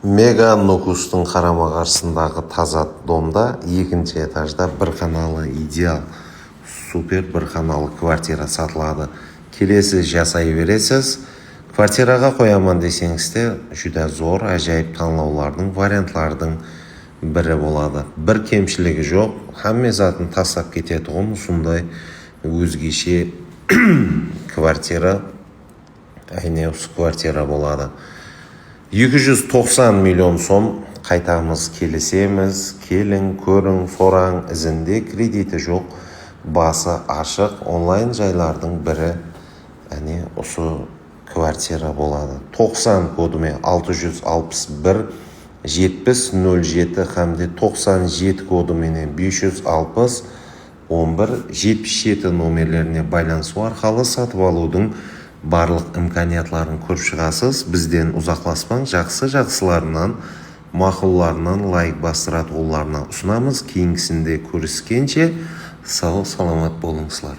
Мега Нокустың қарама қарсысындағы таза домда екінші этажда бір қаналы идеал супер бір қаналы квартира сатылады. Келесі жасай бересіз. Квартираға қоямын десеңіз де жүдә зор, әжайып танлаулардың, вариантлардың бірі болады. Бір кемшілігі жоқ, хамме затын тастап кетеді ғой, сондай өзгеше квартира, әйне осы квартира болады. 290 миллион сом қайтамыз, келісеміз, келің, көрің, сораң, ізінде кредиті жоқ, басы ашық, онлайн жайлардың бірі әне осы квартира болады. 90 кодымен 661 7007 хамде 97 кодыменен 560 11 77 номерлеріне байланысу арқылы сатып алудың барлық имканиятларын көріп шығасыз. Бізден ұзақласпаң, жақсыларынан, мақұлларынан, лайк бастыратуларына ұсынамыз. Кейінгісінде көріскенше сау саламат болыңызлар.